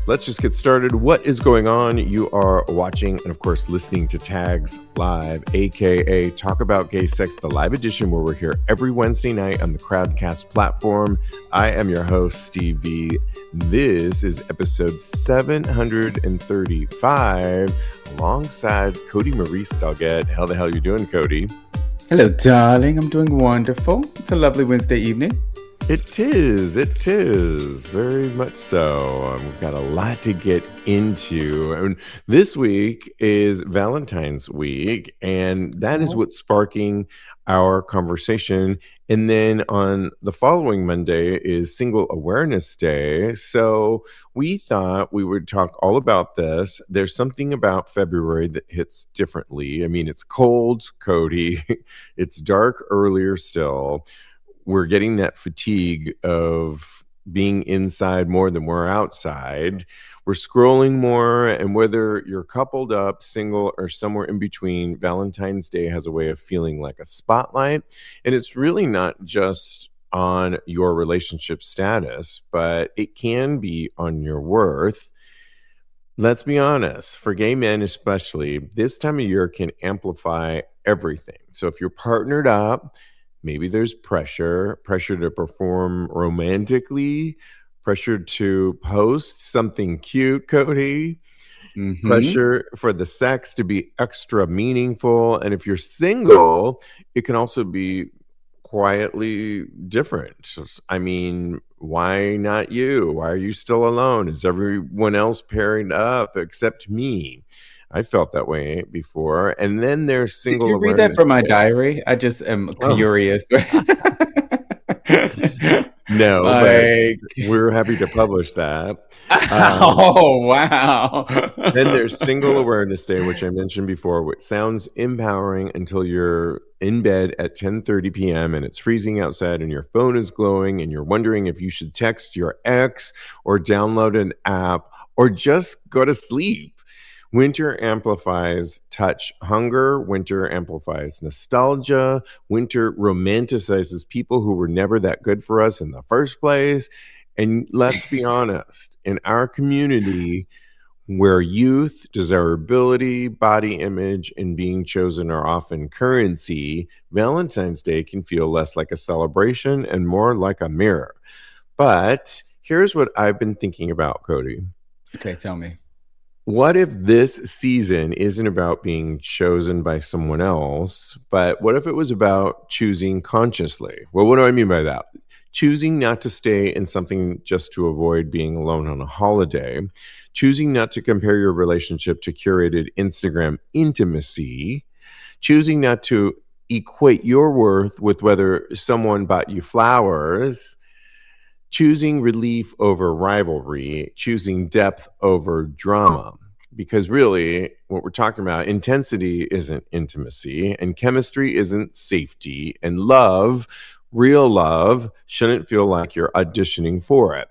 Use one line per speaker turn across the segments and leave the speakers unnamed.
let's just get started. What is going on? You are watching and, of course, listening to Tags Live, aka Talk About Gay Sex, the live edition, where we're here every Wednesday night on the Crowdcast platform. I am your host, Steve V. This is episode 735, alongside Cody Maurice Doggett. How the hell you doing, Cody?
Hello, darling. I'm doing wonderful. It's a lovely Wednesday evening.
It is. Very much so. We've got a lot to get into. And this week is Valentine's week, and that is what's sparking our conversation. And then on the following Monday is Single Awareness Day. So we thought we would talk all about this. There's something about February that hits differently. I mean, it's cold, Cody. It's dark earlier still. We're getting that fatigue of being inside more than we're outside. We're scrolling more, and whether you're coupled up, single, or somewhere in between, Valentine's Day has a way of feeling like a spotlight. And it's really not just on your relationship status, but it can be on your worth. Let's be honest, for gay men especially, this time of year can amplify everything. So if you're partnered up, maybe there's pressure to perform romantically, pressure to post something cute, Cody, pressure for the sex to be extra meaningful. And if you're single, it can also be quietly different. I mean, why not you? Why are you still alone? Is everyone else pairing up except me? I felt that way before. And then there's single
awareness. Did you read that from my diary? I just am curious.
No, but we're happy to publish that.
Oh, wow.
Then there's Single Awareness Day, which I mentioned before, which sounds empowering until you're in bed at 10:30 p.m. and it's freezing outside and your phone is glowing and you're wondering if you should text your ex or download an app or just go to sleep. Winter amplifies touch hunger. Winter amplifies nostalgia. Winter romanticizes people who were never that good for us in the first place. And let's be honest, in our community, where youth, desirability, body image, and being chosen are often currency, Valentine's Day can feel less like a celebration and more like a mirror. But here's what I've been thinking about, Cody.
Okay, tell me.
What if this season isn't about being chosen by someone else, but what if it was about choosing consciously? Well, what do I mean by that? Choosing not to stay in something just to avoid being alone on a holiday. Choosing not to compare your relationship to curated Instagram intimacy. Choosing not to equate your worth with whether someone bought you flowers. Choosing relief over rivalry, choosing depth over drama. Because really, what we're talking about, intensity isn't intimacy, and chemistry isn't safety, and love, real love, shouldn't feel like you're auditioning for it.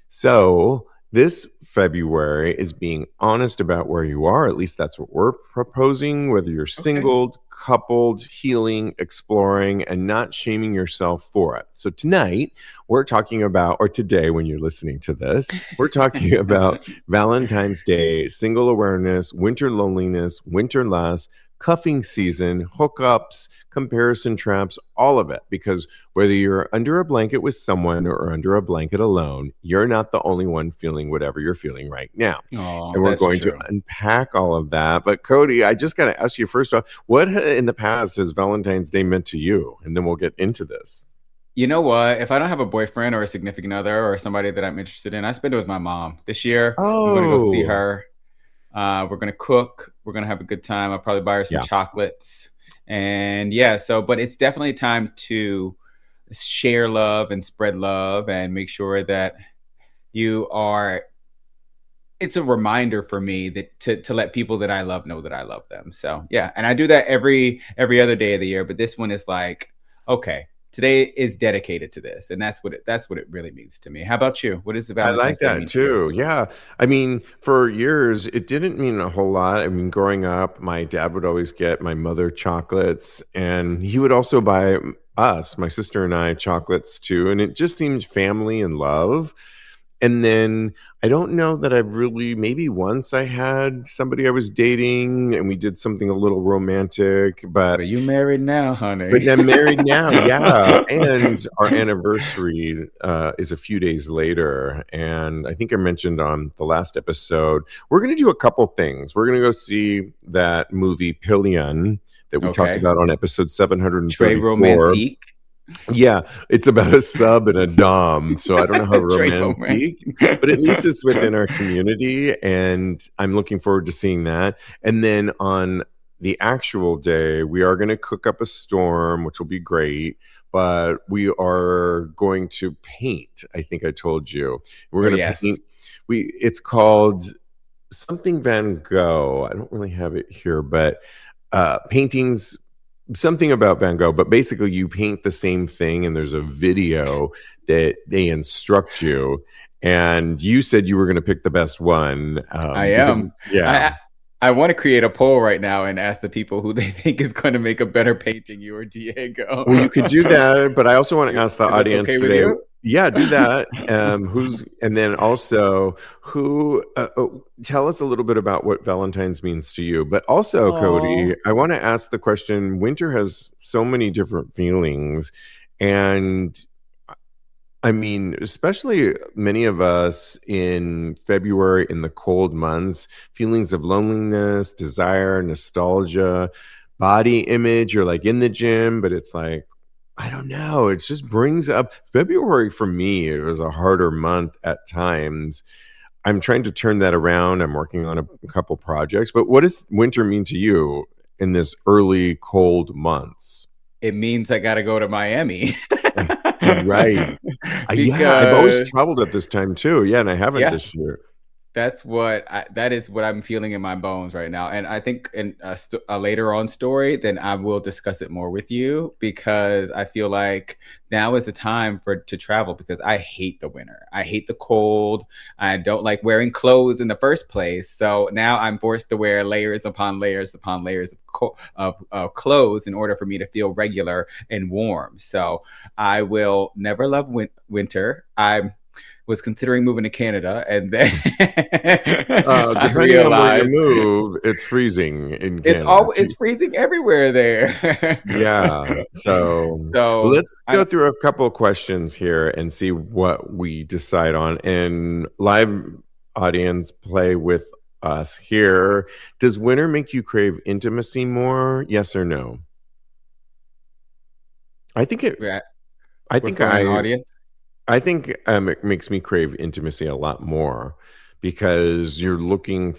So this February is being honest about where you are. At least that's what we're proposing, whether you're singled, coupled, healing, exploring, and not shaming yourself for it. So tonight, we're talking about, or today when you're listening to this, we're talking about Valentine's Day, single awareness, winter loneliness, winter lust, cuffing season, hookups, comparison traps, all of it. Because whether you're under a blanket with someone or under a blanket alone, you're not the only one feeling whatever you're feeling right now. And we're going to unpack all of that. But Cody, I just got to ask you first off, what in the past has Valentine's Day meant to you? And then we'll get into this.
You know what? If I don't have a boyfriend or a significant other or somebody that I'm interested in, I spend it with my mom. This year, I'm going to go see her. We're going to cook. We're going to have a good time. I'll probably buy her some chocolates. And but it's definitely time to share love and spread love and make sure that it's a reminder for me that to let people that I love know that I love them. So, and I do that every other day of the year. But this one is like, okay, today is dedicated to this, and that's what it really means to me. How about you? What is the Valentine's Day?
I like that too. Yeah, I mean, for years it didn't mean a whole lot. I mean, growing up, my dad would always get my mother chocolates, and he would also buy us, my sister and I, chocolates too. And it just seemed family and love. And then I don't know that I've really, maybe once I had somebody I was dating and we did something a little romantic,
But you married now, honey.
but I'm married now, yeah. And our anniversary is a few days later. And I think I mentioned on the last episode, we're going to do a couple things. We're going to go see that movie Pillion that we talked about on episode 734.
Très romantique.
Yeah, it's about a sub and a dom, so I don't know how romantic, but at least it's within our community, and I'm looking forward to seeing that. And then on the actual day, we are going to cook up a storm, which will be great, but we are going to paint. I think I told you. We're going to paint. It's called something Van Gogh. I don't really have it here, but paintings, something about Van Gogh, but basically you paint the same thing and there's a video that they instruct you. And you said you were going to pick the best one.
I am.
Yeah.
I want to create a poll right now and ask the people who they think is going to make a better painting, you or Diego.
Well, you could do that, but I also want to ask the audience today. Yeah, do that. And then also tell us a little bit about what Valentine's means to you. But also, Cody, I want to ask the question, winter has so many different feelings. And I mean, especially many of us in February, in the cold months, feelings of loneliness, desire, nostalgia, body image. You're like in the gym, but it's like, I don't know. It just brings up February for me. It was a harder month at times. I'm trying to turn that around. I'm working on a couple projects. But what does winter mean to you in this early cold months?
It means I got to go to Miami.
Right. Yeah, I've always traveled at this time too. Yeah, and I haven't this year.
That is what I'm feeling in my bones right now. And I think in a later on story, then I will discuss it more with you, because I feel like now is the time to travel, because I hate the winter. I hate the cold. I don't like wearing clothes in the first place. So now I'm forced to wear layers upon layers upon layers of clothes in order for me to feel regular and warm. So I will never love winter. I was considering moving to Canada, and then I realized
on where you move, it's freezing in Canada.
It's freezing everywhere there.
Yeah. So let's go through a couple of questions here and see what we decide on. And live audience, play with us here. Does winter make you crave intimacy more? Yes or no? I think it.
Audience.
I think it makes me crave intimacy a lot more, because you want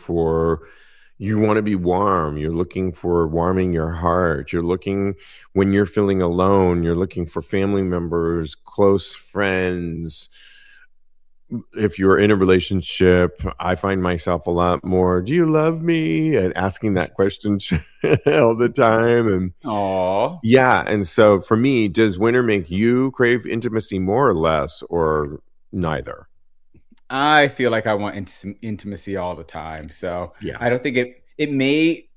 to be warm. You're looking for warming your heart. When you're feeling alone, you're looking for family members, close friends. If you're in a relationship, I find myself a lot more, do you love me? And asking that question all the time. And yeah. And so for me, does winter make you crave intimacy more or less, or neither?
I feel like I want intimacy all the time. So yeah, I don't think it may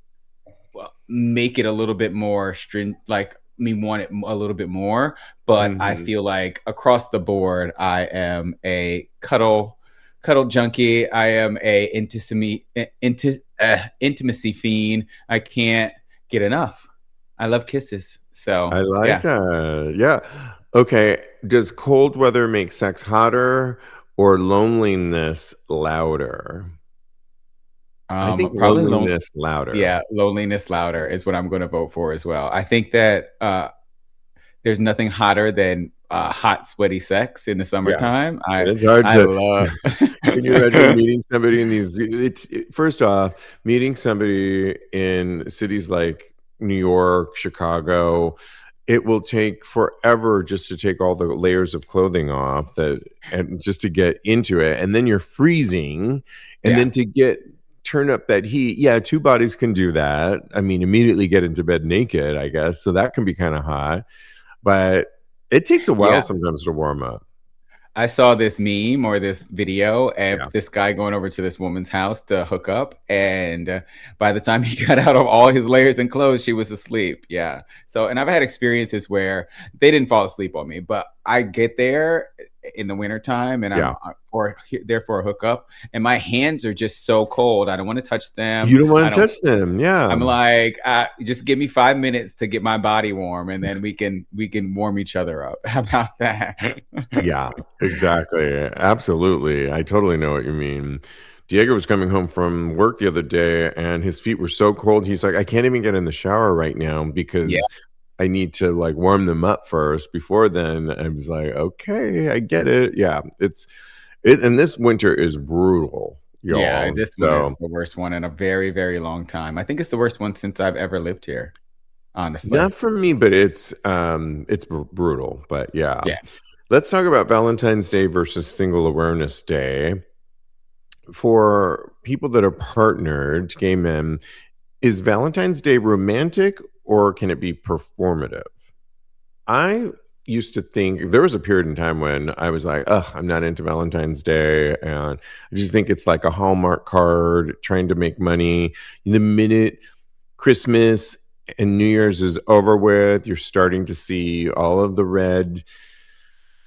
make it a little bit more like me want it a little bit more, but I feel like across the board, I am a cuddle junkie. I am a intimacy fiend. I can't get enough. I love kisses. So
I like that. Yeah. Okay. Does cold weather make sex hotter or loneliness louder? I think probably loneliness louder.
Yeah, loneliness louder is what I'm going to vote for as well. I think that there's nothing hotter than hot, sweaty sex in the summertime.
Yeah. It's hard to. Can you imagine meeting somebody in these? First off, meeting somebody in cities like New York, Chicago, it will take forever just to take all the layers of clothing off and just to get into it, and then you're freezing, and then to turn up that heat. Yeah, two bodies can do that. I mean, immediately get into bed naked, I guess. So that can be kind of hot, but it takes a while sometimes to warm up.
I saw this meme or this video of this guy going over to this woman's house to hook up. And by the time he got out of all his layers and clothes, she was asleep. Yeah. So, and I've had experiences where they didn't fall asleep on me, but I get there in the wintertime, and
Yeah.
I'm there for a hookup, and my hands are just so cold. I don't want to touch them.
You don't want to touch them. Yeah.
I'm like, just give me 5 minutes to get my body warm, and then we can warm each other up. How about that?
Yeah, exactly. Absolutely. I totally know what you mean. Diego was coming home from work the other day and his feet were so cold. He's like, I can't even get in the shower right now because I need to like warm them up first before then. I was like, okay, I get it. Yeah. And this winter is brutal, y'all.
Yeah, this one is the worst one in a very, very long time. I think it's the worst one since I've ever lived here, honestly.
Not for me, but it's brutal. But yeah.
Yeah.
Let's talk about Valentine's Day versus Single Awareness Day. For people that are partnered, gay men, is Valentine's Day romantic or can it be performative? I used to think there was a period in time when I was like, oh, I'm not into Valentine's Day. And I just think it's like a Hallmark card trying to make money. The minute Christmas and New Year's is over with, you're starting to see all of the red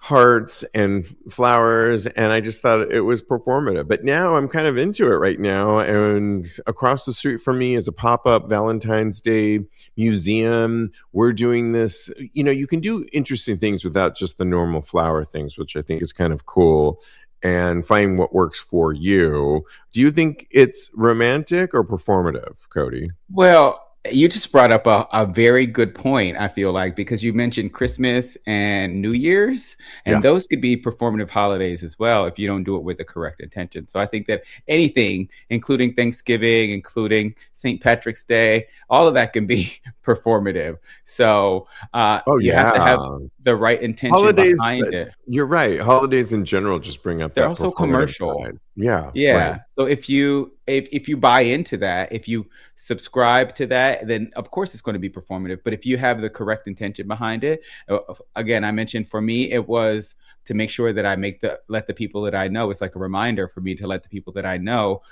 hearts and flowers, and I just thought it was performative. But now I'm kind of into it right now, and across the street from me is a pop-up Valentine's Day museum. We're doing this, you can do interesting things without just the normal flower things, which I think is kind of cool, and find what works for you. Do you think it's romantic or performative, Cody?
Well, you just brought up a very good point, I feel like, because you mentioned Christmas and New Year's, and those could be performative holidays as well if you don't do it with the correct intention. So I think that anything, including Thanksgiving, including St. Patrick's Day, all of that can be performative. So you have to have the right intention behind it.
You're right. Holidays in general just bring up
they're also commercial.
Side. Yeah.
Right. So if you buy into that, if you subscribe to that, then of course it's going to be performative. But if you have the correct intention behind it, again, I mentioned for me it was to make sure that I let the people that I know. It's like a reminder for me to let the people that I know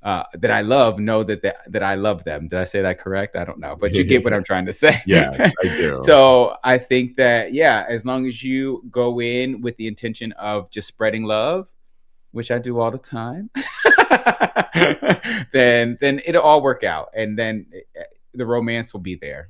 that I love know that I love them. Did I say that correct? I don't know, but you get what I'm trying to say.
Yeah, I do.
So I think that as long as you go in with the intention of just spreading love, which I do all the time, then it'll all work out, and then the romance will be there.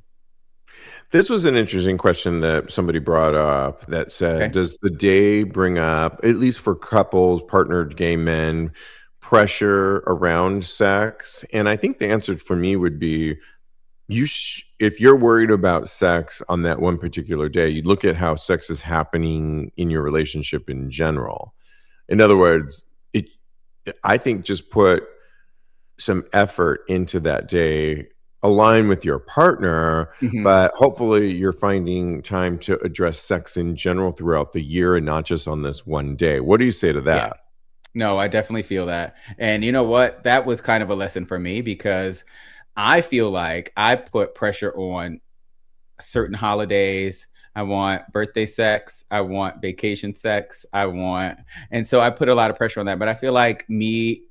This was an interesting question that somebody brought up that said, does the day bring up, at least for couples, partnered gay men, pressure around sex? And I think the answer for me would be, if you're worried about sex on that one particular day, you look at how sex is happening in your relationship in general. In other words, I think just put some effort into that day, align with your partner, but hopefully you're finding time to address sex in general throughout the year and not just on this one day. What do you say to that?
Yeah. No, I definitely feel that. And you know what? That was kind of a lesson for me because I feel like I put pressure on certain holidays. I want birthday sex. I want vacation sex. And so I put a lot of pressure on that. But I feel like me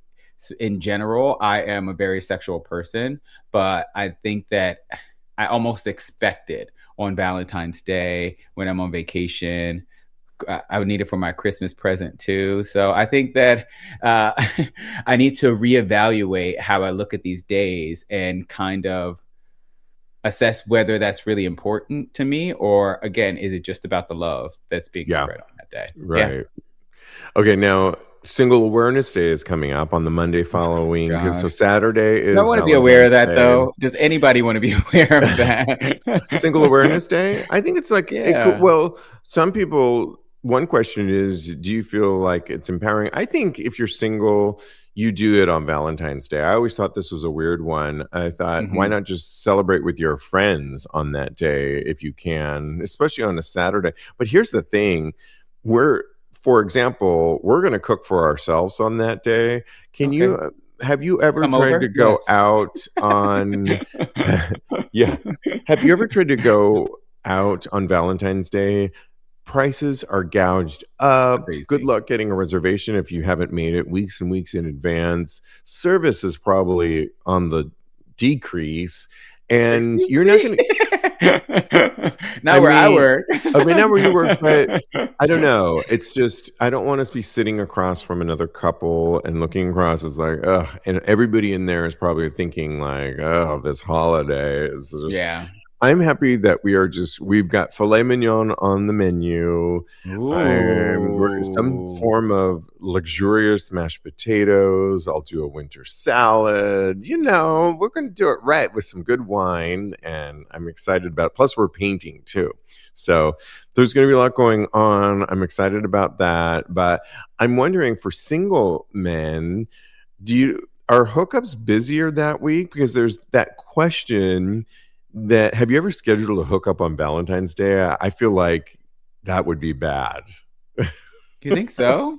in general, I am a very sexual person, but I think that I almost expect it on Valentine's Day when I'm on vacation. I would need it for my Christmas present too. So I think that I need to reevaluate how I look at these days and kind of assess whether that's really important to me, or again, is it just about the love that's being spread on that day?
Right. Yeah. Okay. Now, Single Awareness Day is coming up on the Monday following. So Saturday is.
I want to be aware of that, though. Does anybody want to be aware of that?
Single Awareness Day? I think it's like, some people. One question is, do you feel like it's empowering? I think if you're single, you do it on Valentine's Day. I always thought this was a weird one. I thought, why not just celebrate with your friends on that day if you can, especially on a Saturday? But here's the thing. For example, we're going to cook for ourselves on that day. Have you ever tried to go out on... Have you ever tried to go out on Valentine's Day? Prices are gouged up. Crazy. Good luck getting a reservation if you haven't made it weeks and weeks in advance. Service is probably on the decrease. And
Excuse
you're not
me?
going to,
Not where I work.
I mean, not where you work, but I don't know. It's just, I don't want us to be sitting across from another couple and looking across. It's like, ugh. And everybody in there is probably thinking, like, oh, this holiday is just.
Yeah.
I'm happy that we've got filet mignon on the menu. Some
Ooh.
form of luxurious mashed potatoes. I'll do a winter salad. We're going to do it right with some good wine, and I'm excited about it. Plus, we're painting too. So there's going to be a lot going on. I'm excited about that. But I'm wondering, for single men, are hookups busier that week? Because there's that question that, have you ever scheduled a hookup on Valentine's Day? I feel like that would be bad.
You think so?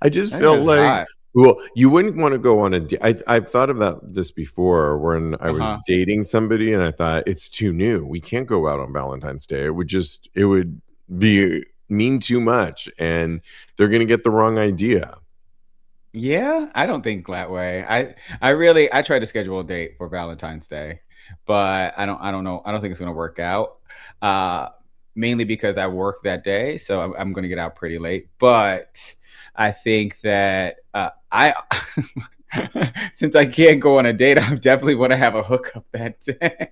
I just
I think
felt
it's
like,
hot.
well, you wouldn't want to go on a date. I've thought about this before when I was dating somebody, and I thought, it's too new. We can't go out on Valentine's Day. It would be mean too much, and they're going to get the wrong idea.
Yeah, I don't think that way. I tried to schedule a date for Valentine's Day, but I don't know. I don't think it's going to work out. Mainly because I work that day, so I'm going to get out pretty late. But I think that I since I can't go on a date, I definitely want to have a hookup that day.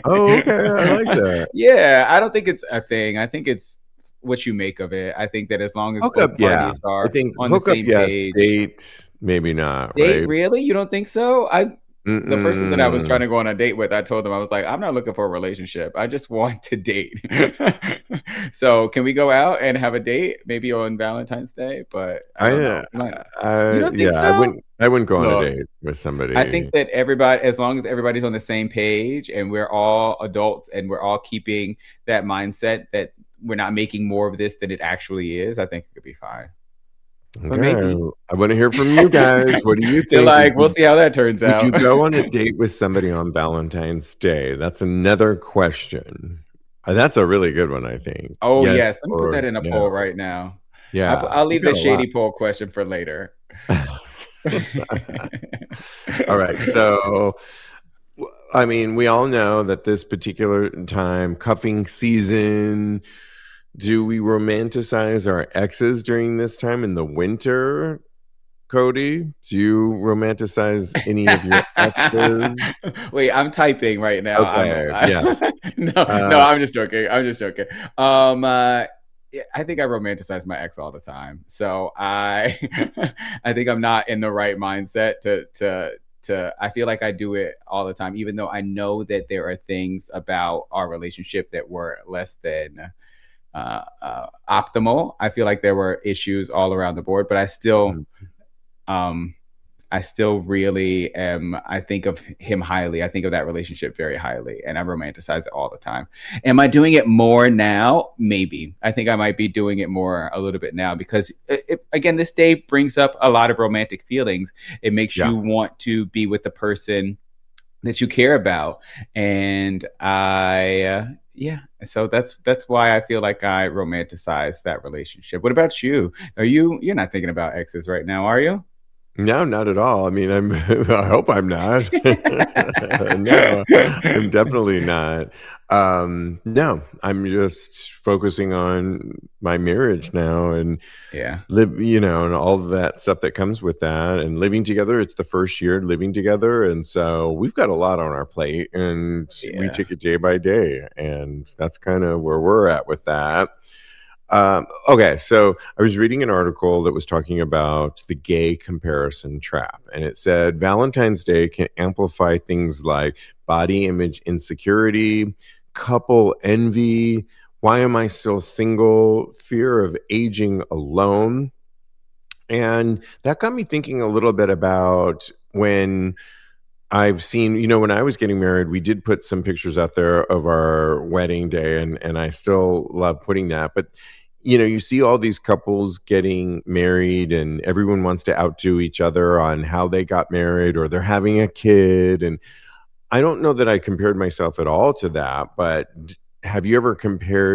Oh, okay. I like that.
Yeah, I don't think it's a thing. I think it's what you make of it. I think that as long as
Hookup,
both
yeah.
parties
I
are
think
on the
hookup,
same
yes.
page.
Date, maybe not,
Date,
right?
really? You don't think so? The person that I was trying
Mm-mm.
to go on a date with, I told them, I was like, I'm not looking for a relationship. I just want to date. So can we go out and have a date maybe on Valentine's Day? But I don't know. You don't think
Yeah, I
so?
wouldn't go on a
Look,
date with
I think
somebody.
that everybody, as long as everybody's on the same page and we're all adults and we're all keeping that mindset that we're not making more of this than it actually is, I think it could be fine. But
Okay,
maybe
I want to hear from you guys. What do you
you're
think?
like, we'll see how that turns
Would you
out.
go on a date with somebody on Valentine's Day? That's another question. That's a really good one, I think.
Oh,
Yes
yes. Let me put
or
that in a poll
no?
right now.
Yeah,
I'll
we've
leave
got
the
a lot.
shady poll question for later.
All right, so I mean, we all know that this particular time, cuffing season, do we romanticize our exes during this time in the winter? Cody, do you romanticize any of your exes?
Wait, I'm typing right now.
Okay, yeah.
No,
Uh,
I'm just joking. I'm just joking. Um, uh, yeah, I think I romanticize my ex all the time. So I think I'm not in the right mindset to. I feel like I do it all the time, even though I know that there are things about our relationship that were less than optimal. I feel like there were issues all around the board, but um, I still really am. I think of him highly. I think of that relationship very highly, and I romanticize it all the time. Am I doing it more now? Maybe. I think I might be doing it more a little bit now because, again, this day brings up a lot of romantic feelings. It makes
yeah.
you want to be with the person that you care about, and yeah. So that's why I feel like I romanticize that relationship. What about you? You're not thinking about exes right now, are you?
No, not at all. I mean, I hope I'm not. No, I'm definitely not. No, I'm just focusing on my marriage now and
Yeah.
and all of that stuff that comes with that and living together. It's the first year living together. And so we've got a lot on our plate and we
Yeah.
take it day by day. And that's kind of where we're at with that. Okay, so I was reading an article that was talking about the gay comparison trap, and it said Valentine's Day can amplify things like body image insecurity, couple envy, why am I still single, fear of aging alone. And that got me thinking a little bit about when I've seen, when I was getting married, we did put some pictures out there of our wedding day, and I still love putting that. But you see all these couples getting married, and everyone wants to outdo each other on how they got married, or they're having a kid. And I don't know that I compared myself at all to that, but have you ever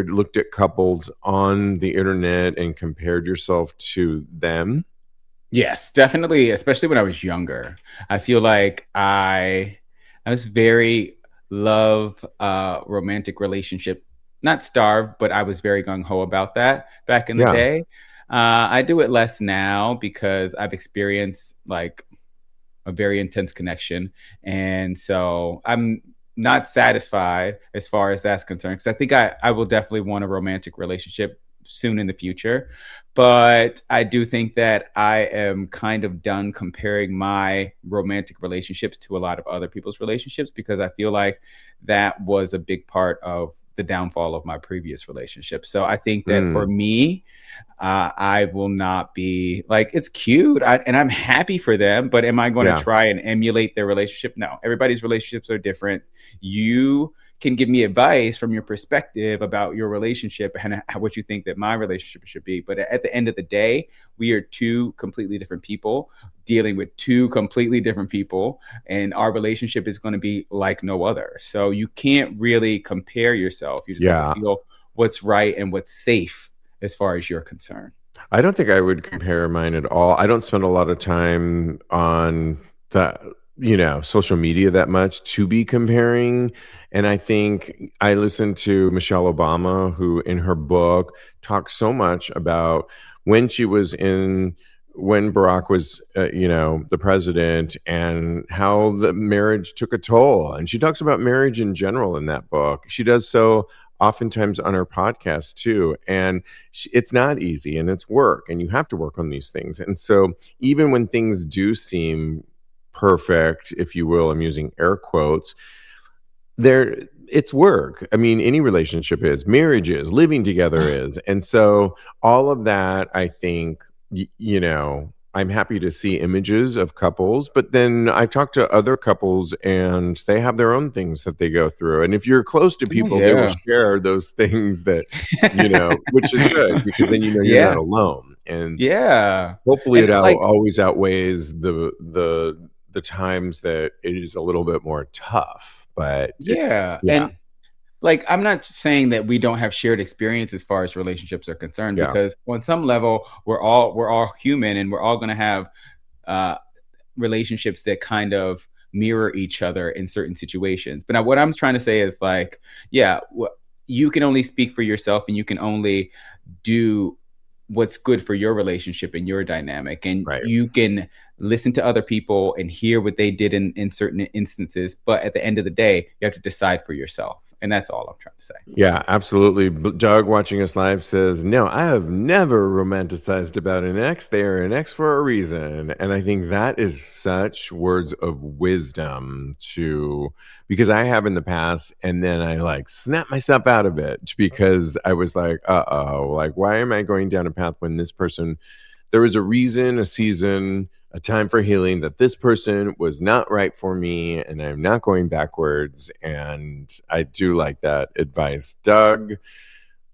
looked at couples on the internet and compared yourself to them?
Yes, definitely, especially when I was younger. I feel like I was very love romantic relationship. Not starved, but I was very gung-ho about that back in the
Yeah.
day. I do it less now because I've experienced like a very intense connection. And so I'm not satisfied as far as that's concerned, because I think I will definitely want a romantic relationship soon in the future. But I do think that I am kind of done comparing my romantic relationships to a lot of other people's relationships, because I feel like that was a big part of the downfall of my previous relationship. So I think that for me, I will not be like, it's cute and I'm happy for them, but am I going to try and emulate their relationship? No, everybody's relationships are different. You can give me advice from your perspective about your relationship and what you think that my relationship should be. But at the end of the day, we are two completely different people dealing with two completely different people, and our relationship is going to be like no other. So you can't really compare yourself. You just have to feel what's right and what's safe as far as you're concerned.
I don't think I would compare mine at all. I don't spend a lot of time on the, social media that much to be comparing. And I think I listened to Michelle Obama, who in her book talks so much about when she was when Barack was, the president, and how the marriage took a toll. And she talks about marriage in general in that book. She does so oftentimes on her podcast too. And it's not easy, and it's work, and you have to work on these things. And so even when things do seem perfect, if you will, I'm using air quotes, it's work. I mean, any relationship is, marriage is, living together is. And so all of that, I think, I'm happy to see images of couples, but then I talk to other couples and they have their own things that they go through. And if you're close to people, they will share those things that, which is good, because then you're not alone. And hopefully it always outweighs the times that it is a little bit more tough. But
and like, I'm not saying that we don't have shared experience as far as relationships are concerned, because on some level we're all human, and we're all going to have relationships that kind of mirror each other in certain situations. But now what I'm trying to say is, like, you can only speak for yourself, and you can only do what's good for your relationship and your dynamic. And you can listen to other people and hear what they did in certain instances. But at the end of the day, you have to decide for yourself. And that's all I'm trying to say.
Yeah, absolutely. Doug, watching us live, says, no, I have never romanticized about an ex. They are an ex for a reason. And I think that is such words of wisdom because I have in the past, and then I snap myself out of it because I was like, why am I going down a path when this person, there was a reason, a season, a time for healing, that this person was not right for me, and I'm not going backwards. And I do like that advice. Doug,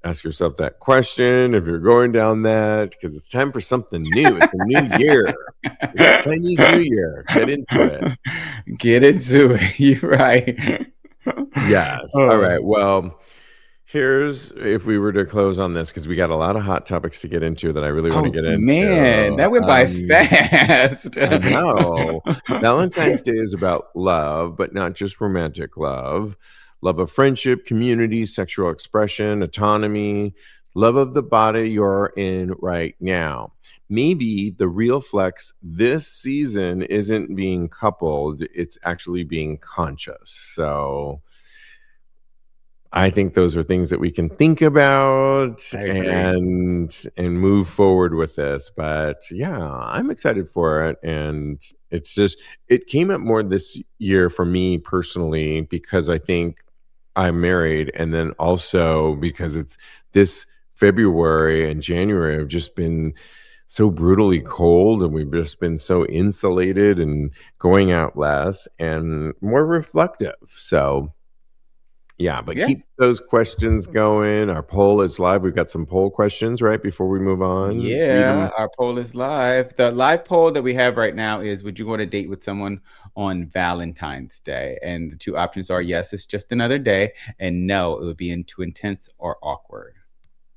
ask yourself that question if you're going down that, because it's time for something new. It's a new year. We got Chinese New Year. Get into it.
Get into it. You're right.
Yes. All right. Well, here's, if we were to close on this, because we got a lot of hot topics to get into that I really want to get into.
Man, that went by fast.
I know. Valentine's Day is about love, but not just romantic love. Love of friendship, community, sexual expression, autonomy, love of the body you're in right now. Maybe the real flex this season isn't being coupled, it's actually being conscious. So I think those are things that we can think about and move forward with this. But yeah, I'm excited for it. And it came up more this year for me personally, because I think I'm married. And then also because it's this February and January have just been so brutally cold, and we've just been so insulated and going out less and more reflective. So yeah, but keep those questions going. Our poll is live. We've got some poll questions right before we move on.
Yeah, our poll is live. The live poll that we have right now is, would you go on a date with someone on Valentine's Day? And the two options are, yes, it's just another day, and no, it would be too intense or awkward.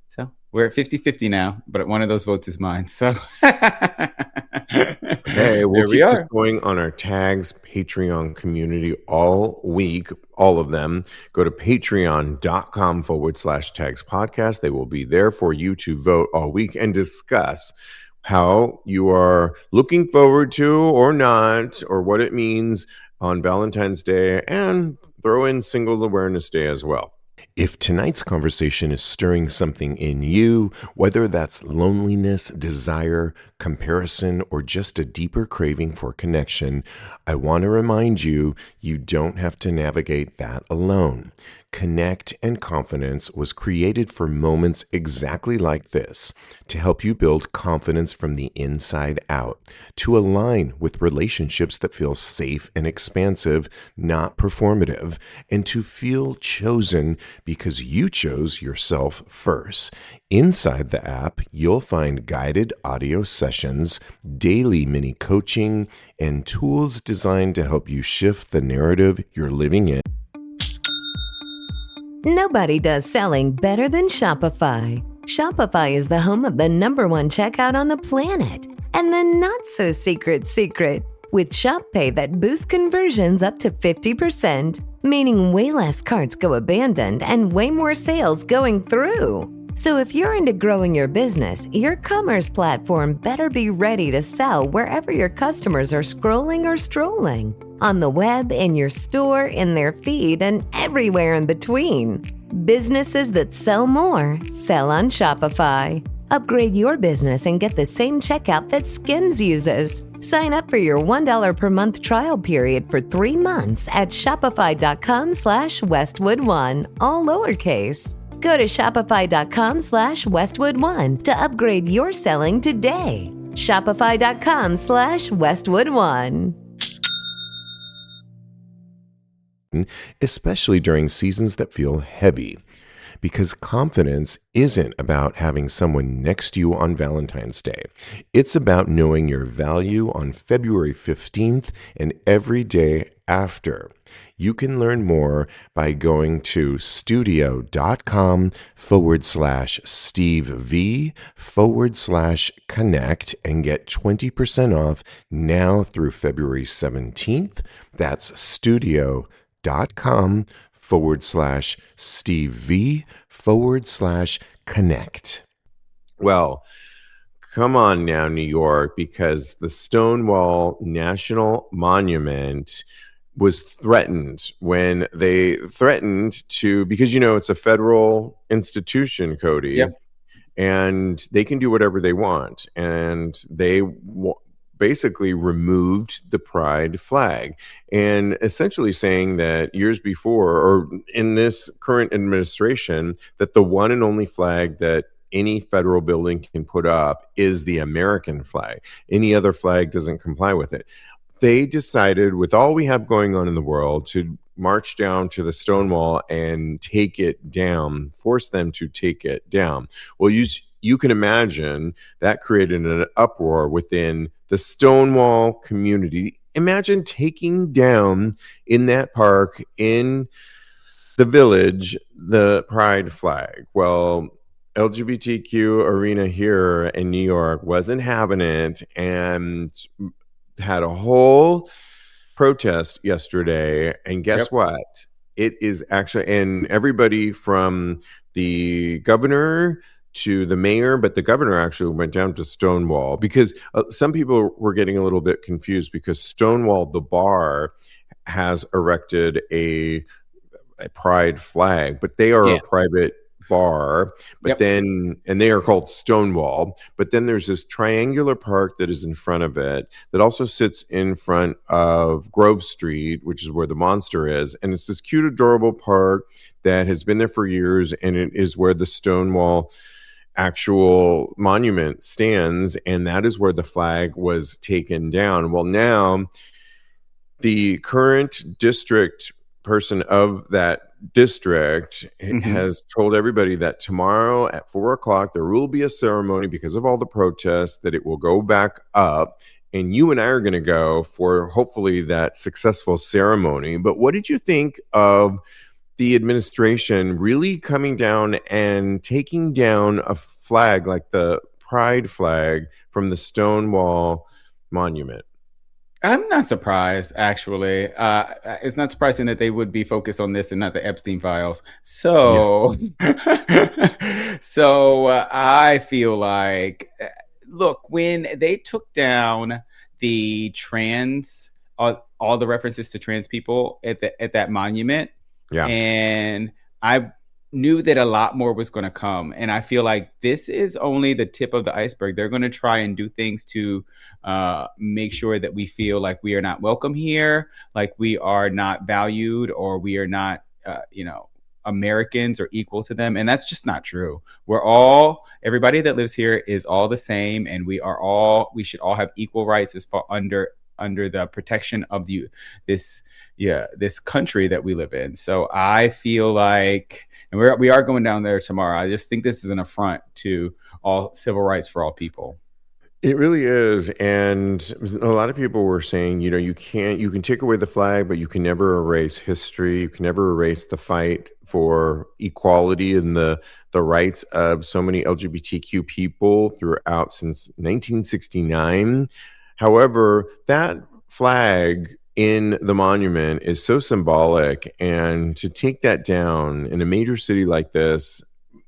So we're at 50-50 now, but one of those votes is mine. So
Okay, we'll
There we
keep this
are.
going on our tags Patreon community all week, all of them. Go to patreon.com/tags podcast. They will be there for you to vote all week and discuss how you are looking forward to or not, or what it means on Valentine's Day, and throw in Single Awareness Day as well. If tonight's conversation is stirring something in you, whether that's loneliness, desire, comparison, or just a deeper craving for connection, I want to remind you, you don't have to navigate that alone. Connect and Confidence was created for moments exactly like this, to help you build confidence from the inside out, to align with relationships that feel safe and expansive, not performative, and to feel chosen because you chose yourself first. Inside the app, you'll find guided audio sessions, daily mini coaching, and tools designed to help you shift the narrative you're living in.
Nobody does selling better than Shopify. Shopify is the home of the #1 checkout on the planet. And the not-so-secret secret, with Shop Pay that boosts conversions up to 50%, meaning way less carts go abandoned and way more sales going through. So if you're into growing your business, your commerce platform better be ready to sell wherever your customers are scrolling or strolling. On the web, in your store, in their feed, and everywhere in between. Businesses that sell more, sell on Shopify. Upgrade your business and get the same checkout that Skims uses. Sign up for your $1 per month trial period for 3 months at shopify.com/Westwood1, all lowercase. Go to shopify.com/Westwood1 to upgrade your selling today. Shopify.com/Westwood1.
Especially during seasons that feel heavy, because confidence isn't about having someone next to you on Valentine's Day. It's about knowing your value on February 15th and every day after. You can learn more by going to studio.com/SteveV/connect and get 20% off now through February 17th. That's studio.com/SteveV/connect. Well, come on now, New York, because the Stonewall National Monument was threatened when they threatened to, because, it's a federal institution, Cody.
Yep.
And they can do whatever they want. And they basically removed the pride flag, and essentially saying that years before, or in this current administration, that the one and only flag that any federal building can put up is the American flag. Any other flag doesn't comply with it. They decided, with all we have going on in the world, to march down to the Stonewall and take it down, force them to take it down. Well, you can imagine that created an uproar within the Stonewall community. Imagine taking down in that park, in the village, the pride flag. Well, LGBTQ arena here in New York wasn't having it and had a whole protest yesterday. And guess what? It is actually, and everybody from the governor to the mayor, but the governor actually went down to Stonewall, because some people were getting a little bit confused, because Stonewall, the bar, has erected a pride flag, but they are a private bar, but then, and they are called Stonewall, but then there's this triangular park that is in front of it that also sits in front of Grove Street, which is where the Monster is. And it's this cute, adorable park that has been there for years, and it is where the Stonewall actual monument stands, and that is where the flag was taken down. Well, now the current district person of that district has told everybody that tomorrow at 4:00 there will be a ceremony, because of all the protests, that it will go back up, and you and I are going to go for hopefully that successful ceremony. But what did you think of the administration really coming down and taking down a flag like the pride flag from the Stonewall monument.
I'm not surprised, actually. It's not surprising that they would be focused on this and not the Epstein files. So, I feel like, look, when they took down the all the references to trans people at that monument, and I knew that a lot more was going to come, and I feel like this is only the tip of the iceberg. They're going to try and do things to make sure that we feel like we are not welcome here, like we are not valued, or we are not, Americans or equal to them. And that's just not true. Everybody that lives here is all the same, and we should all have equal rights as far under the protection of this country that we live in. So I feel like, and we are going down there tomorrow. I just think this is an affront to all civil rights for all people.
It really is. And a lot of people were saying, you can take away the flag, but you can never erase history. You can never erase the fight for equality and the rights of so many LGBTQ people throughout since 1969. However, that flag in the monument is so symbolic, and to take that down in a major city like this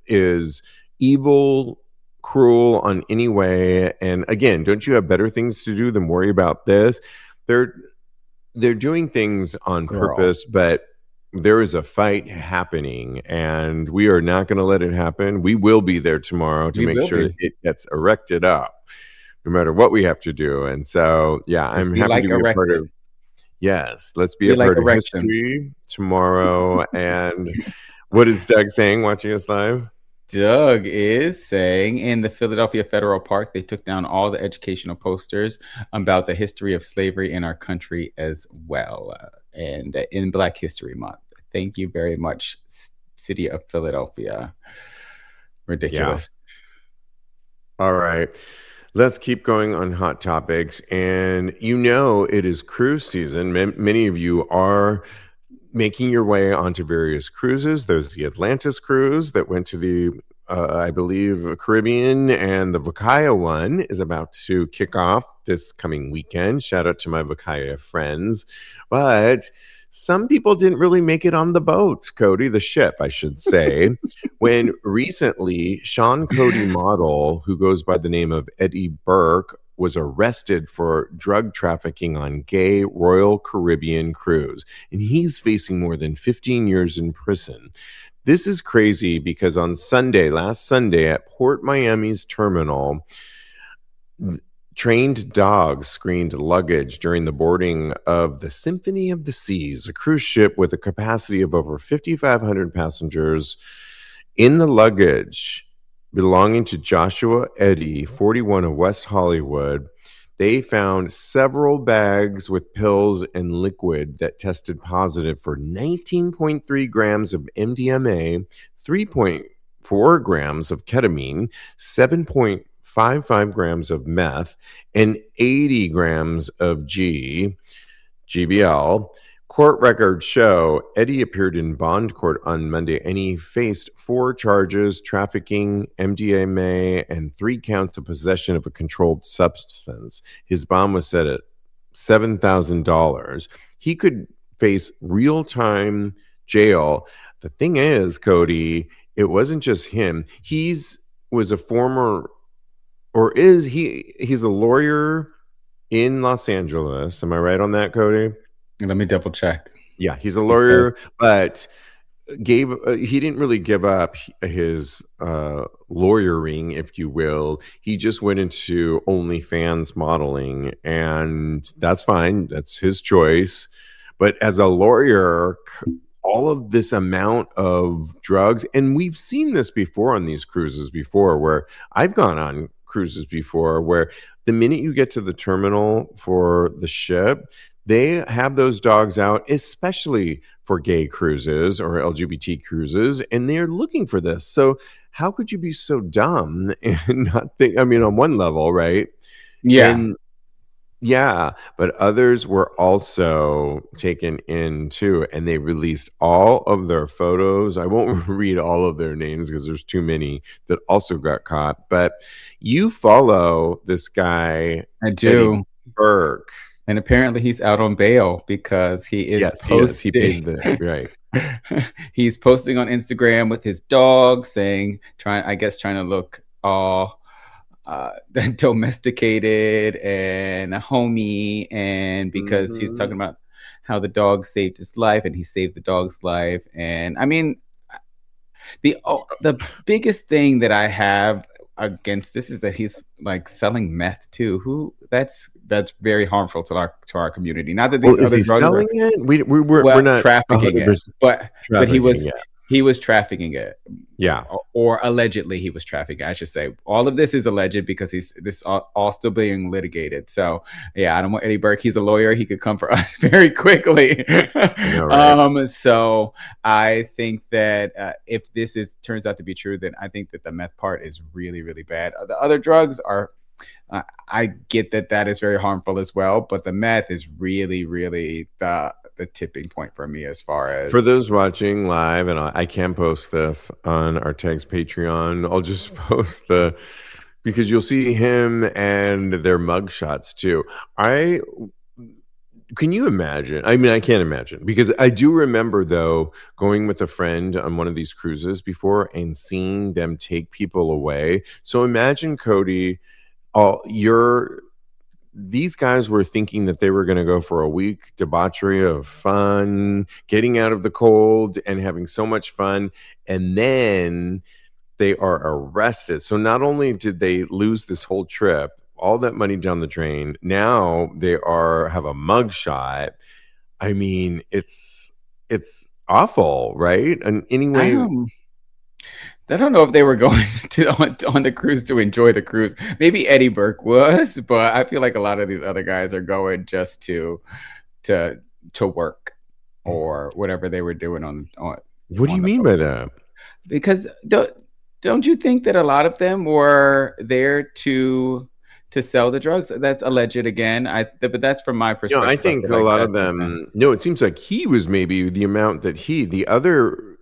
is evil, cruel on any way. And again, don't you have better things to do than worry about this? They're doing things on purpose, but there is a fight happening, and we are not going to let it happen. We will be there tomorrow to make sure it gets erected up, no matter what we have to do. And so, I'm happy to be a part of. Yes, let's be a part of history tomorrow. And what is Doug saying watching us live?
Doug is saying in the Philadelphia Federal Park, they took down all the educational posters about the history of slavery in our country as well, and in Black History Month. Thank you very much, City of Philadelphia. Ridiculous.
Yeah. All right. Let's keep going on hot topics. And it is cruise season. Many of you are making your way onto various cruises. There's the Atlantis cruise that went to the, I believe, Caribbean, and the Vacaya one is about to kick off this coming weekend. Shout out to my Vacaya friends. But some people didn't really make it on the boat, Cody, the ship, I should say, when recently Cody Model, who goes by the name of Eddie Burke, was arrested for drug trafficking on gay Royal Caribbean cruise. And he's facing more than 15 years in prison. This is crazy because on last Sunday at Port Miami's terminal, trained dogs screened luggage during the boarding of the Symphony of the Seas, a cruise ship with a capacity of over 5,500 passengers. In the luggage belonging to Joshua Eddy, 41 of West Hollywood, they found several bags with pills and liquid that tested positive for 19.3 grams of MDMA, 3.4 grams of ketamine, 7.55 grams of meth, and 80 grams of GBL. Court records show Eddie appeared in bond court on Monday, and he faced 4 charges: trafficking, MDMA, and 3 counts of possession of a controlled substance. His bond was set at $7,000. He could face real-time jail. The thing is, Cody, it wasn't just him. He's a lawyer in Los Angeles. Am I right on that, Cody?
Let me double check.
Yeah, he's a lawyer, but he didn't really give up his lawyering, if you will. He just went into OnlyFans modeling, and that's fine. That's his choice. But as a lawyer, all of this amount of drugs, and we've seen this before on these cruises before, where I've gone on cruises before, where the minute you get to the terminal for the ship, they have those dogs out, especially for gay cruises or LGBT cruises, and they're looking for this. So how could you be so dumb and not think? I mean, on one level, right?
Yeah.
But others were also taken in too, and they released all of their photos. I won't read all of their names because there's too many that also got caught. But you follow this guy.
I do.
Burke.
And apparently he's out on bail because he is
He paid the right.
He's posting on Instagram with his dog, trying to look all domesticated and a homie, and because he's talking about how the dog saved his life and he saved the dog's life. And I mean, the biggest thing that I have against this is that he's like selling meth too. That's very harmful to our community. Not that these other drugs
selling it. We're not
trafficking it, but he was trafficking it.
Yeah.
Or allegedly he was trafficking, I should say. All of this is alleged because this all still being litigated. So yeah, I don't want Eddie Burke. He's a lawyer. He could come for us very quickly. Right? So I think that if this turns out to be true, then I think that the meth part is really, really bad. The other drugs are, I get that is very harmful as well, but the meth is really, really the tipping point for me as far as...
For those watching live, and I can post this on our Tags Patreon, I'll just post because you'll see him and their mug shots too. Can you imagine? I mean, I can't imagine, because I do remember, though, going with a friend on one of these cruises before and seeing them take people away. So imagine, Cody, these guys were thinking that they were going to go for a week debauchery of fun, getting out of the cold and having so much fun. And then they are arrested. So not only did they lose this whole trip, all that money down the drain, now they have a mug shot. I mean, it's awful, right? And anyway,
I don't know if they were going on the cruise to enjoy the cruise. Maybe Eddie Burke was, but I feel like a lot of these other guys are going just to work or whatever they were doing on.
What do you mean by that?
Because don't you think that a lot of them were there to sell the drugs? That's alleged again. But that's from my perspective.
No, I think a lot of them. No, it seems like he was maybe the amount that the other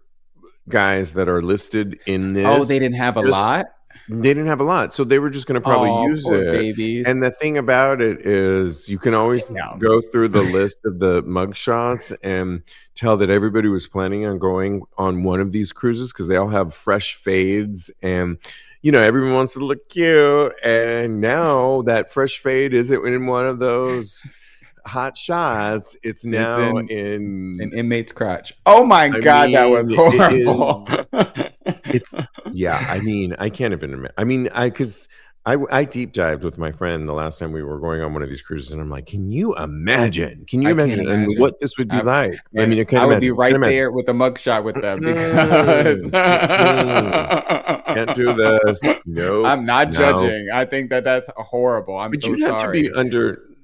guys that are listed in this.
Oh, they didn't have a lot?
They didn't have a lot. So they were just going to probably use it.
Babies.
And the thing about it is you can always go through the list of the mugshots and tell that everybody was planning on going on one of these cruises because they all have fresh fades and, everyone wants to look cute. And now that fresh fade isn't in one of those hot shots. It's now in
an inmate's crotch. Oh my God, that was horrible.
I mean, I can't even imagine. I mean, because I deep dived with my friend the last time we were going on one of these cruises, and I'm like, can you imagine? Can you imagine what this would be like? I mean,
I would be right there with a mugshot with them because
can't do this. No,
I'm not judging. I think that's horrible. I'm so sorry.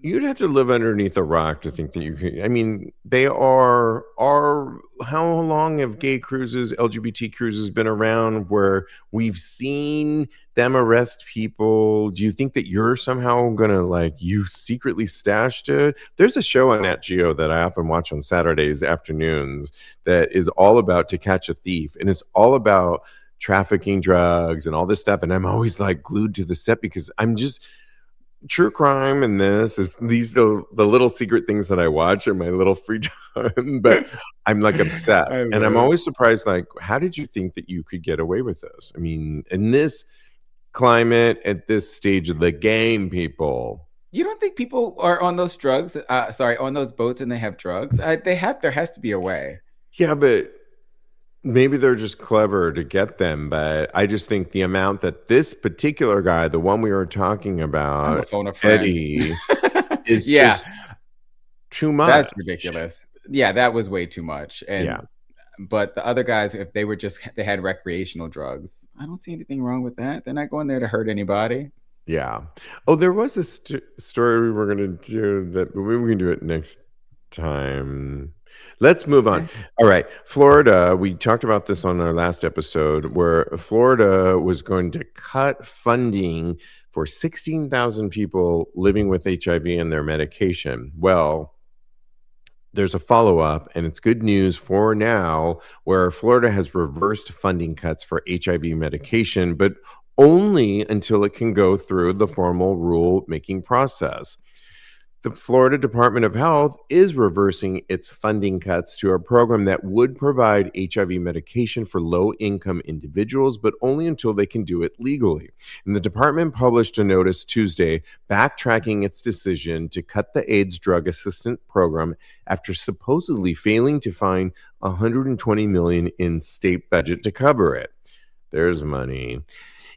You'd have to live underneath a rock to think that you could. I mean, they are how long have gay cruises, LGBT cruises been around where we've seen them arrest people? Do you think that you're somehow gonna you secretly stashed it? There's a show on Nat Geo that I often watch on Saturdays afternoons that is all about To Catch a Thief, and it's all about trafficking drugs and all this stuff. And I'm always glued to the set because I'm just true crime, and these the little secret things that I watch in my little free time, but I'm obsessed. And I'm always surprised, how did you think that you could get away with this? I mean, in this climate, at this stage of the game, people.
You don't think people are on those drugs? On those boats, and they have drugs? There has to be a way.
Yeah, but maybe they're just clever to get them, but I just think the amount that this particular guy, the one we were talking about, Eddie, is just too much.
That's ridiculous. Yeah, that was way too much. But the other guys, if they had recreational drugs, I don't see anything wrong with that. They're not going there to hurt anybody.
Yeah. Oh, there was a story we were going to do that, but we can do it next time. Let's move on. All right. Florida, we talked about this on our last episode, where Florida was going to cut funding for 16,000 people living with HIV and their medication. Well, there's a follow-up, and it's good news for now, where Florida has reversed funding cuts for HIV medication, but only until it can go through the formal rule-making process. The Florida Department of Health is reversing its funding cuts to a program that would provide HIV medication for low-income individuals, but only until they can do it legally. And the department published a notice Tuesday backtracking its decision to cut the AIDS drug assistance program after supposedly failing to find $120 million in state budget to cover it. There's money.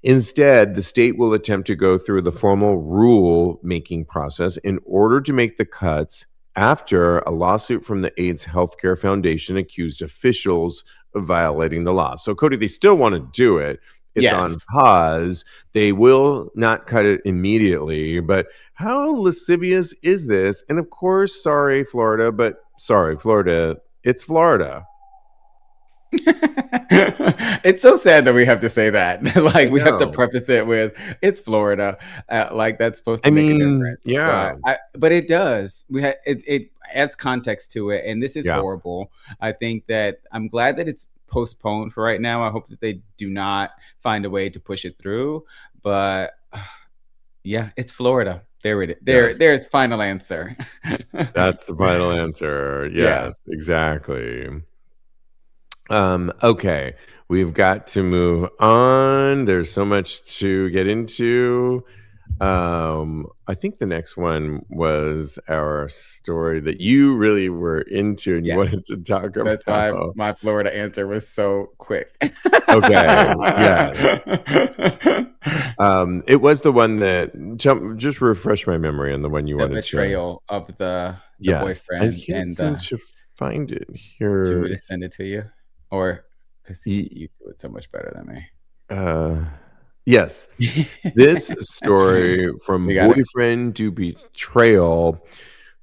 Instead, the state will attempt to go through the formal rule-making process in order to make the cuts after a lawsuit from the AIDS Healthcare Foundation accused officials of violating the law. So, Cody, they still want to do it. It's on pause. They will not cut it immediately. But how lascivious is this? And of course, sorry, Florida, it's Florida.
It's so sad that we have to say that. Like we have to preface it with it's Florida. Like that's supposed to make a difference.
Yeah,
but it does. It adds context to it, and this is horrible. I think that I'm glad that it's postponed for right now. I hope that they do not find a way to push it through. But yeah, it's Florida. There it is. There's final answer.
That's the final answer. Yes, exactly. Okay, we've got to move on. There's so much to get into. I think the next one was our story that you really were into and you wanted to talk about.
That's why my Florida answer was so quick.
Okay, yeah. It was the one that just refresh my memory on the one you wanted.
Betrayal of the boyfriend.
I can't seem to find it here.
Do you want me to send it to you? Or because you do it so much better than me.
Yes. This story from Boyfriend to Betrayal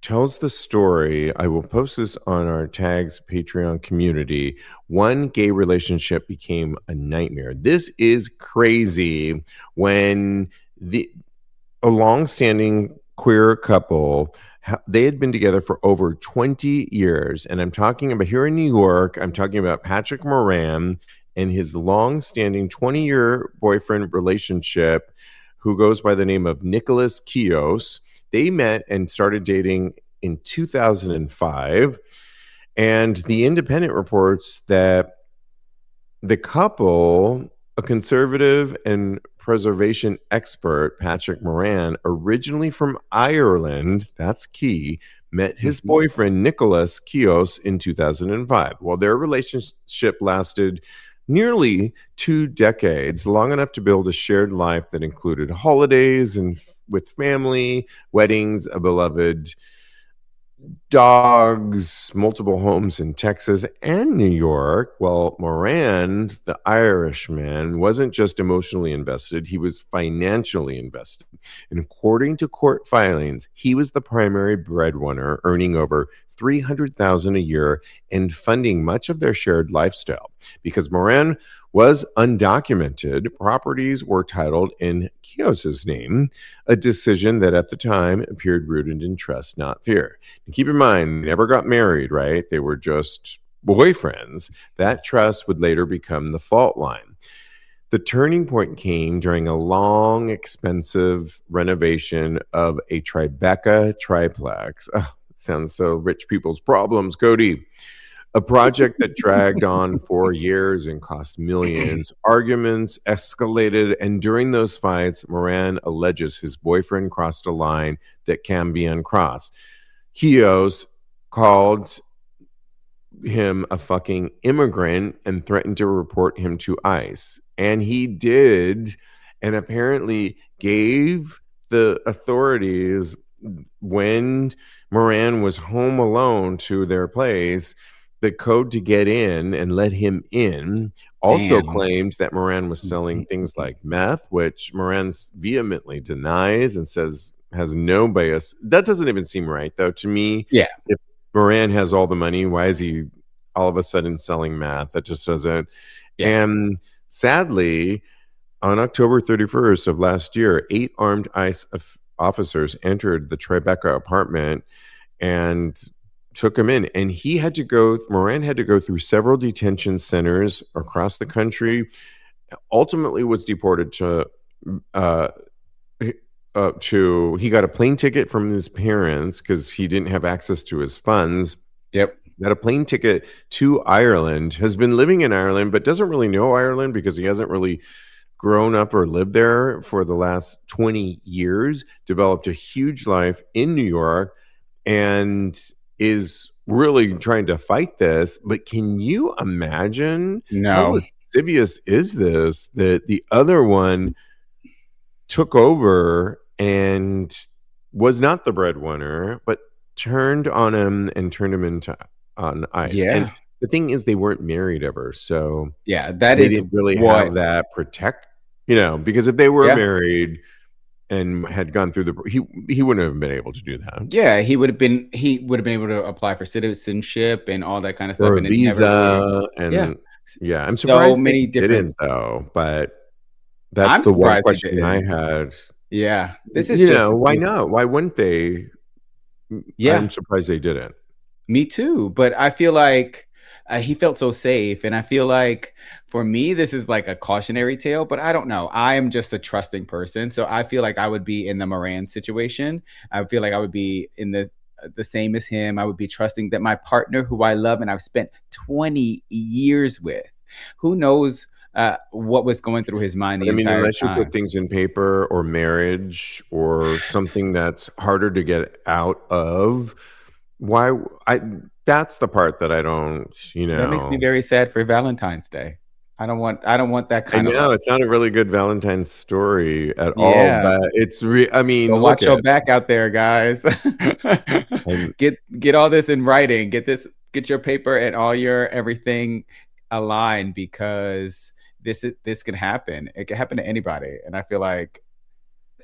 tells the story. I will post this on our Tags Patreon community. One gay relationship became a nightmare. This is crazy when a long-standing queer couple, they had been together for over 20 years. And I'm talking about here in New York, I'm talking about Patrick Moran and his long-standing 20-year boyfriend relationship who goes by the name of Nicholas Kios. They met and started dating in 2005. And The Independent reports that the couple, a conservative and preservation expert, Patrick Moran, originally from Ireland, that's key, met his boyfriend, Nicholas Kios, in 2005. Well, their relationship lasted nearly 2 decades, long enough to build a shared life that included holidays and with family, weddings, a beloved dogs, multiple homes in Texas and New York. Well, Moran, the Irishman, wasn't just emotionally invested, he was financially invested. And according to court filings, he was the primary breadwinner, earning over $300,000 a year and funding much of their shared lifestyle. Because Moran was undocumented, properties were titled in Kios's name, a decision that at the time appeared rooted in trust, not fear. And keep in mind, they never got married, right? They were just boyfriends. That trust would later become the fault line. The turning point came during a long, expensive renovation of a Tribeca triplex. Oh, it sounds so rich people's problems, Cody. A project that dragged on for years and cost millions. Arguments escalated, and during those fights, Moran alleges his boyfriend crossed a line that can be uncrossed. Kios called him a fucking immigrant and threatened to report him to ICE. And he did, and apparently gave the authorities, when Moran was home alone to their place, the code to get in and let him in. Also claimed that Moran was selling things like meth, which Moran vehemently denies and says has no bias. That doesn't even seem right, though, to me.
Yeah.
If Moran has all the money, why is he all of a sudden selling meth? That just doesn't. Yeah. And sadly, on October 31st of last year, 8 armed ICE officers entered the Tribeca apartment and took him in, and Moran had to go through several detention centers across the country, ultimately was deported to he got a plane ticket from his parents because he didn't have access to his funds.
Yep.
Got a plane ticket to Ireland, has been living in Ireland, but doesn't really know Ireland because he hasn't really grown up or lived there for the last 20 years, developed a huge life in New York, and is really trying to fight this. But can you imagine how lascivious is this, that the other one took over and was not the breadwinner, but turned on him and turned him into on ice?
Yeah.
And the thing is, they weren't married ever, so
yeah,
they didn't really have that protect, because if they were married and had gone through he wouldn't have been able to do that.
Yeah, he would have been able to apply for citizenship and all that kind of stuff,
Or
and
a visa, and I'm surprised they didn't though. But that's the one question I had.
Yeah, this is just
why not? Why wouldn't they?
Yeah,
I'm surprised they didn't.
Me too, but I feel like he felt so safe, and I feel like for me this is like a cautionary tale, but I don't know. I am just a trusting person, so I feel like I would be in the Moran situation. I feel like I would be in the same as him. I would be trusting that my partner, who I love and I've spent 20 years with, who knows what was going through his mind the entire time.
Unless you put things in paper or marriage or something that's harder to get out of, that's the part that I don't,
That makes me very sad for Valentine's Day. I don't want that kind of.
I know it's not a really good Valentine's story at all, but it's
watch your back out there, guys. Get all this in writing. Get your paper and all your everything aligned, because this can happen. It can happen to anybody, and I feel like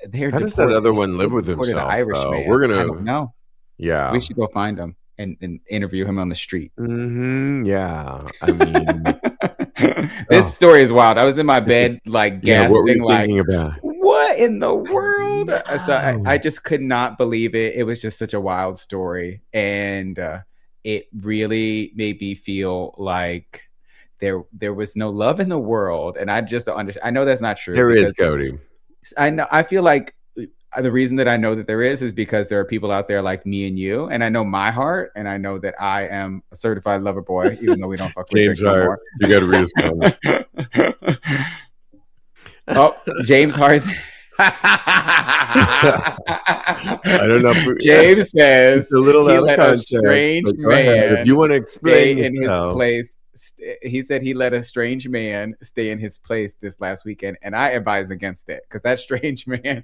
how does that other one live with himself? We're gonna.
I don't know.
Yeah,
we should go find him and interview him on the street.
Yeah,
this story is wild. I was in my bed, like gasping,
what were you thinking about?
What in the world? So I just could not believe it. It was just such a wild story, and it really made me feel like there was no love in the world, and I just don't understand. I know that's not true.
There is, Cody.
I know. I feel like the reason that I know that there is because there are people out there like me and you, and I know my heart, and I know that I am a certified lover boy, even though we don't fuck with
James Hart. You got to read his comment.
Oh, James Hart.
I don't know.
James says
it's a little
he
out
let
of
a
context,
strange man
if you want to explain
in his place. He said he let a strange man stay in his place this last weekend, and I advise against it, because that strange man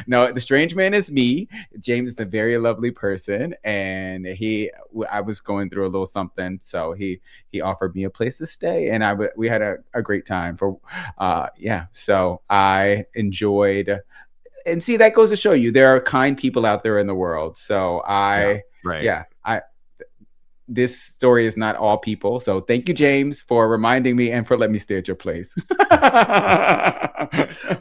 no, the strange man is me. James is a very lovely person, and I was going through a little something, so he offered me a place to stay, and we had a great time so I enjoyed. And see, that goes to show you there are kind people out there in the world. So this story is not all people. So thank you, James, for reminding me and for letting me stay at your place.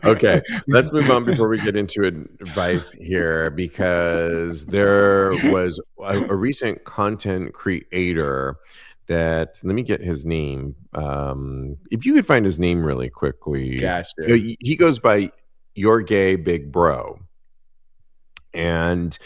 Okay, let's move on before we get into advice here, because there was a recent content creator that, let me get his name. If you could find his name really quickly.
Gosh,
he goes by Your Gay Big Bro. And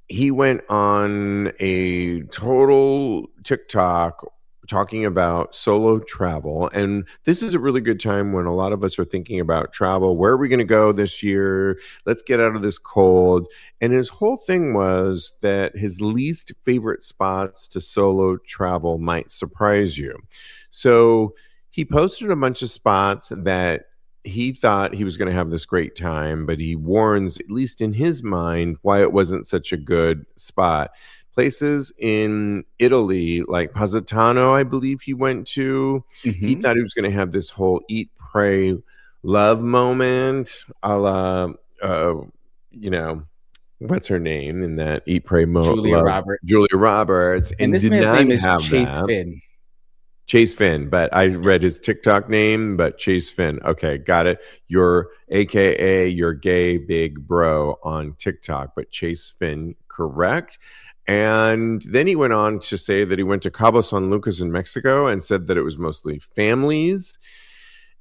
he went on a total TikTok talking about solo travel. And this is a really good time when a lot of us are thinking about travel. Where are we going to go this year? Let's get out of this cold. And his whole thing was that his least favorite spots to solo travel might surprise you. So he posted a bunch of spots that he thought he was going to have this great time, but he warns, at least in his mind, why it wasn't such a good spot. Places in Italy, like Positano, I believe he went to. Mm-hmm. He thought he was going to have this whole eat, pray, love moment, a la, what's her name in that eat, pray,
Julia Roberts.
Julia Roberts.
And this man's name is Chase Finn.
Chase Finn, but I read his TikTok name, but Chase Finn. Okay, got it. You're AKA your gay big bro on TikTok, but Chase Finn, correct. And then he went on to say that he went to Cabo San Lucas in Mexico and said that it was mostly families.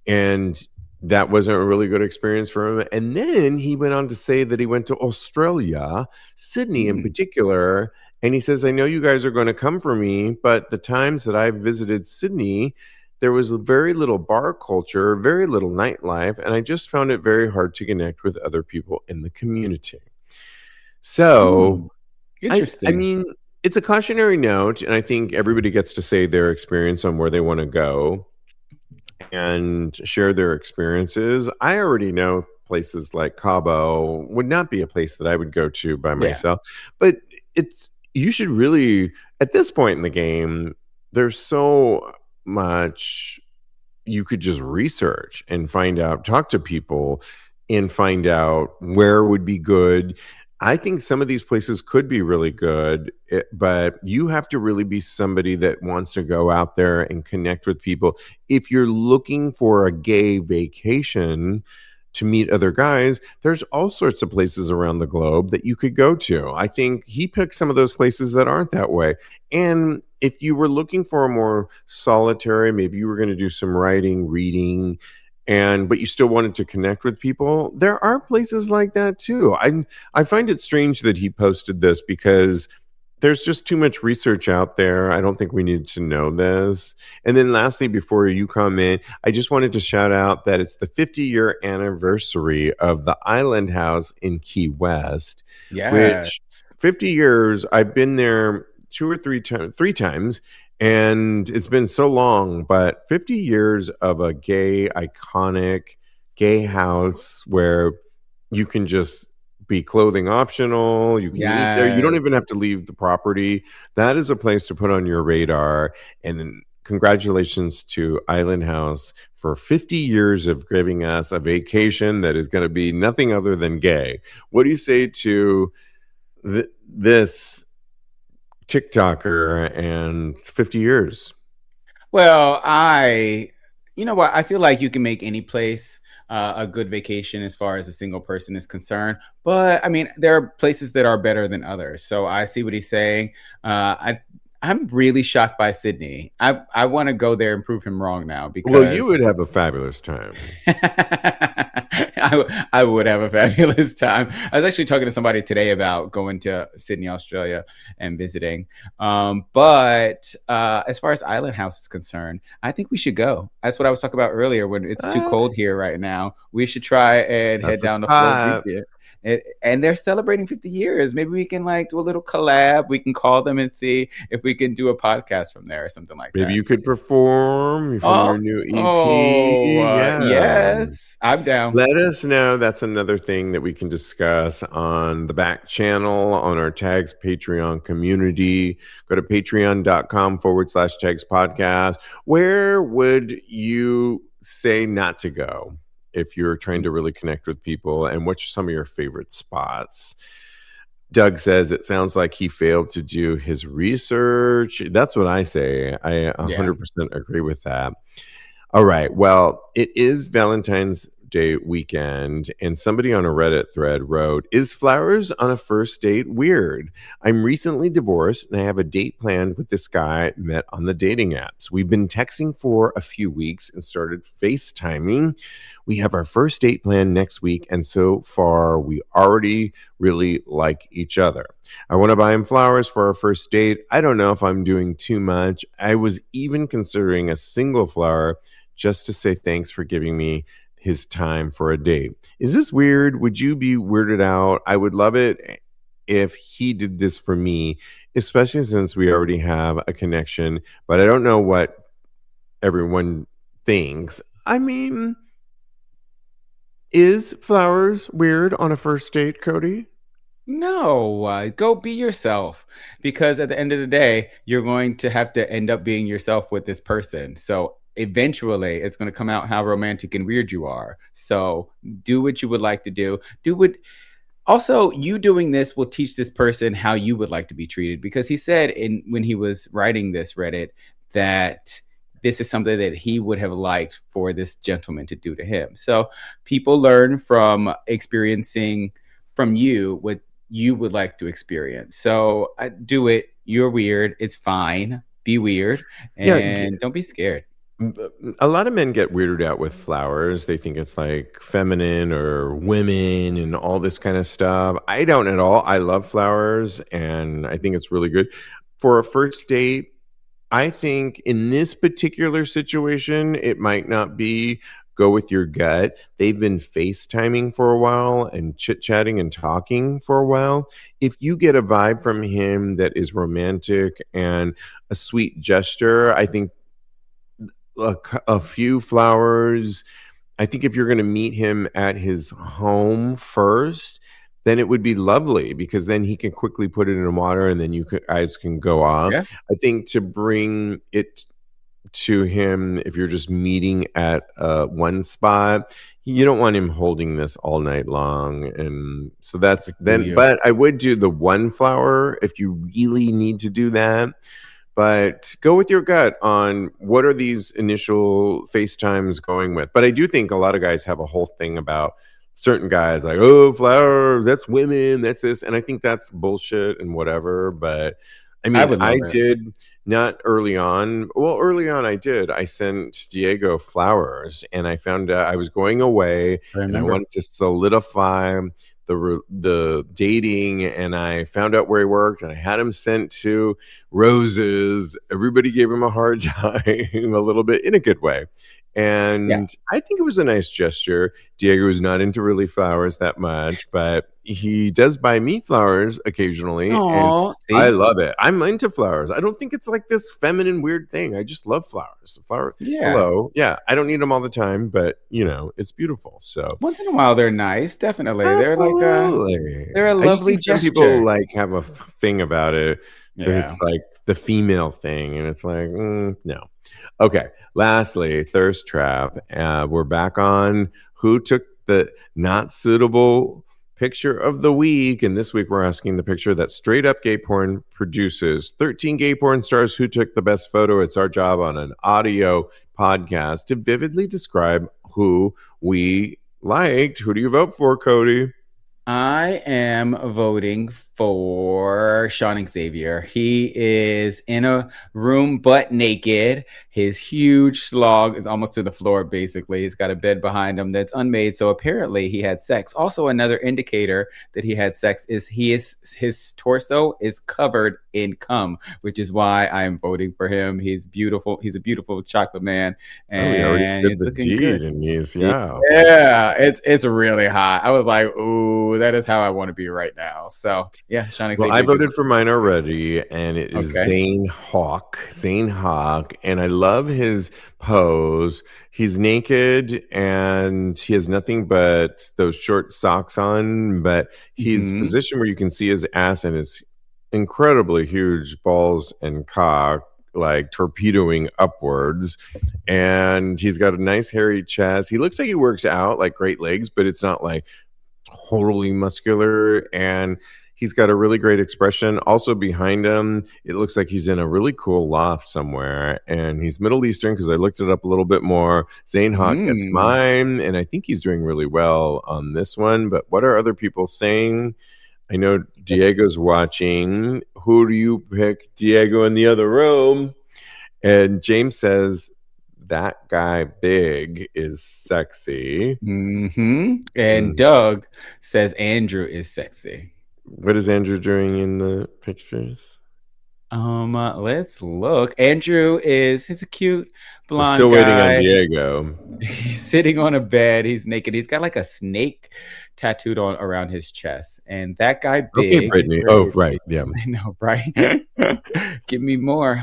And that wasn't a really good experience for him. And then he went on to say that he went to Australia, Sydney in particular. And he says, I know you guys are going to come for me, but the times that I visited Sydney, there was very little bar culture, very little nightlife. And I just found it very hard to connect with other people in the community. So,
interesting.
I mean, it's a cautionary note. And I think everybody gets to say their experience on where they want to go and share their experiences. I already know places like Cabo would not be a place that I would go to by myself, but you should really, at this point in the game, there's so much you could just research and find out, talk to people and find out where would be good. I think some of these places could be really good, but you have to really be somebody that wants to go out there and connect with people. If you're looking for a gay vacation to meet other guys, there's all sorts of places around the globe that you could go to. I think he picked some of those places that aren't that way. And if you were looking for a more solitary, maybe you were going to do some writing, reading, but you still wanted to connect with people, there are places like that too. I find it strange that he posted this because there's just too much research out there. I don't think we need to know this. And then lastly, before you come in, I just wanted to shout out that it's the 50-year anniversary of the Island House in Key West. Which 50 years, I've been there three times. And it's been so long, but 50 years of a gay, iconic gay house where you can just be clothing optional. You can eat there. You don't even have to leave the property. That is a place to put on your radar. And congratulations to Island House for 50 years of giving us a vacation that is going to be nothing other than gay. What do you say to this TikToker and 50 years?
Well, you know what? I feel like you can make any place a good vacation as far as a single person is concerned. But I mean, there are places that are better than others. So I see what he's saying. I'm really shocked by Sydney. I want to go there and prove him wrong now because
you would have a fabulous time.
I would have a fabulous time. I was actually talking to somebody today about going to Sydney, Australia and visiting. But as far as Island House is concerned, I think we should go. That's what I was talking about earlier when it's too cold here right now. We should try and head down to Florida. And they're celebrating 50 years. Maybe we can do a little collab. We can call them and see if we can do a podcast from there or something like that.
Maybe you could perform from your new EP.
Yes, I'm down.
Let us know. That's another thing that we can discuss on the back channel, on our Tags Patreon community. Go to patreon.com/Tags podcast. Where would you say not to go if you're trying to really connect with people, and what's some of your favorite spots? Doug says it sounds like he failed to do his research. That's what I say. I 100% agree with that. All right. Well, it is Valentine's Day weekend, and somebody on a Reddit thread wrote, "Is flowers on a first date weird? I'm recently divorced and I have a date planned with this guy met on the dating apps. We've been texting for a few weeks and started FaceTiming. We have our first date planned next week, and so far we already really like each other. I want to buy him flowers for our first date. I don't know if I'm doing too much. I was even considering a single flower just to say thanks for giving me his time for a date. Is this weird? Would you be weirded out? I would love it if he did this for me, especially since we already have a connection, but I don't know what everyone thinks." I mean, is flowers weird on a first date, Cody?
No, go be yourself, because at the end of the day, you're going to have to end up being yourself with this person. So eventually it's going to come out how romantic and weird you are. So do what you would like to do. Also, you doing this will teach this person how you would like to be treated, because he said when he was writing this Reddit that this is something that he would have liked for this gentleman to do to him. So people learn from experiencing from you what you would like to experience. So do it. You're weird. It's fine. Be weird and don't be scared.
A lot of men get weirded out with flowers. They think it's like feminine or women and all this kind of stuff. I don't at all. I love flowers and I think it's really good. For a first date, I think in this particular situation, it might not be go with your gut. They've been FaceTiming for a while and chit-chatting and talking for a while. If you get a vibe from him that is romantic and a sweet gesture, I think a few flowers. I think if you're going to meet him at his home first, then it would be lovely because then he can quickly put it in water and then guys can go off.
Yeah.
I think to bring it to him, if you're just meeting at one spot, you don't want him holding this all night long. And so that's then, but I would do the one flower if you really need to do that. But go with your gut on what are these initial FaceTimes going with. But I do think a lot of guys have a whole thing about certain guys like, oh, flowers, that's women, that's this. And I think that's bullshit and whatever. But I mean, I did not early on. Well, early on I did. I sent Diego flowers and I found out I was going away and I wanted to solidify the dating, and I found out where he worked and I had him sent to roses. Everybody gave him a hard time a little bit in a good way. And I think it was a nice gesture. Diego is not into really flowers that much, but he does buy me flowers occasionally.
Aww,
and I love it. I'm into flowers. I don't think it's like this feminine weird thing. I just love flowers. Hello. Yeah. I don't need them all the time, but you know, it's beautiful. So
once in a while they're nice. Definitely. They're they're a lovely gesture.
Some people like have a thing about it. It's like the female thing. And it's like, no. Okay. Lastly, thirst trap. We're back on who took the not suitable picture of the week. And this week we're asking the picture that straight up gay porn produces. 13 gay porn stars who took the best photo. It's our job on an audio podcast to vividly describe who we liked. Who do you vote for, Cody?
I am voting for Sean Xavier. He is in a room butt naked. His huge slog is almost to the floor, basically. He's got a bed behind him that's unmade, so apparently he had sex. Also, another indicator that he had sex is his torso is covered in cum, which is why I am voting for him. He's beautiful. He's a beautiful chocolate man, and he's looking good.
And it's
really hot. I was like, ooh, that is how I want to be right now. So yeah, Sean Xavier.
Well, I voted for mine already, and it is Zane Hawk, and I love his pose. He's naked, and he has nothing but those short socks on, but he's positioned where you can see his ass and his incredibly huge balls and cock, like torpedoing upwards, and he's got a nice hairy chest. He looks like he works out, like great legs, but it's not like totally muscular, and he's got a really great expression. Also behind him, it looks like he's in a really cool loft somewhere, and he's Middle Eastern because I looked it up a little bit more. Zane Hawk gets mine, and I think he's doing really well on this one. But what are other people saying? I know Diego's watching. Who do you pick? Diego in the other room. And James says, that guy big is sexy.
And Doug says Andrew is sexy.
What is Andrew doing in the pictures?
Let's look. Andrew he's a cute blonde
guy. We're still waiting on Diego.
He's sitting on a bed. He's naked. He's got like a snake tattooed on around his chest. And that guy big.
Okay, Brittany. Oh, right. Yeah.
I know, right? Give me more.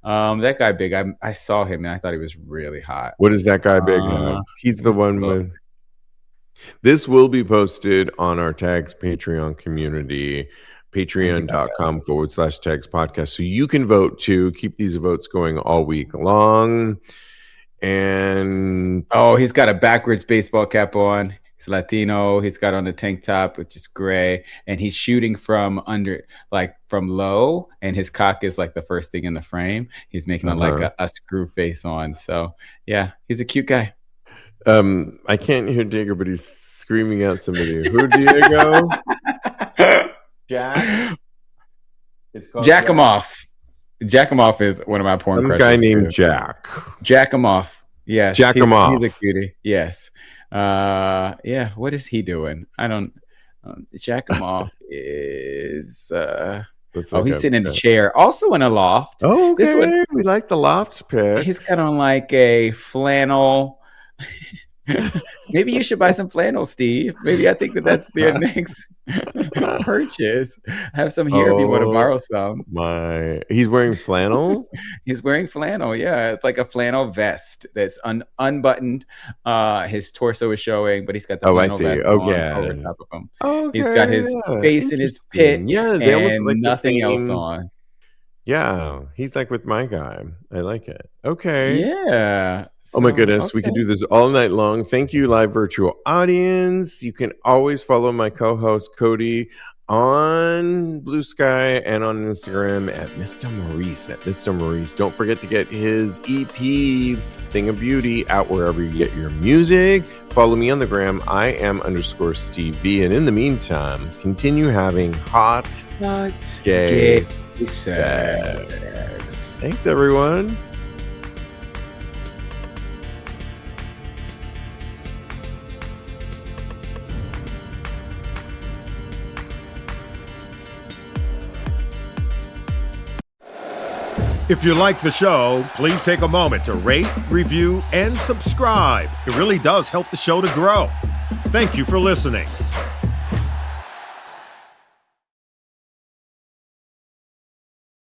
That guy big. I saw him and I thought he was really hot.
What is that guy big? He's the one with. This will be posted on our Tags Patreon community, patreon.com/Tags podcast. So you can vote too. Keep these votes going all week long. And
he's got a backwards baseball cap on. He's Latino. He's got on a tank top, which is gray, and he's shooting from under, like from low, and his cock is like the first thing in the frame. He's making like a screw face on. So yeah, he's a cute guy.
I can't hear Diego, but he's screaming out somebody. Who, Diego? Jack?
It's called Jack him off. Jack him off is one of my porn crushes.
Some guy named Jack.
Jack him off. Yes.
Jack him off.
He's a cutie. Yes. Yeah. What is he doing? I don't. Jack him off is. He's sitting in a chair, also in a loft.
Oh, okay. This one, we like the loft pic.
He's got on like a flannel. Maybe you should buy some flannel, Steve. Maybe I think that's their next purchase. I have some here if you want to borrow some.
He's wearing flannel?
He's wearing flannel, yeah. It's like a flannel vest that's unbuttoned. His torso is showing, but he's got the flannel vest on over top of him. Okay, he's got his face in his pit they almost like nothing else on.
Yeah, he's like with my guy. I like it. Okay.
Yeah.
Oh my goodness, we could do this all night long. Thank you, live virtual audience. You can always follow my co-host Cody on Blue Sky and on Instagram at Mr. Maurice. Don't forget to get his EP, Thing of Beauty, out wherever you get your music. Follow me on the gram. I am _Steve B. And in the meantime, continue having hot gay sex. Thanks, everyone.
If you like the show, please take a moment to rate, review, and subscribe. It really does help the show to grow. Thank you for listening.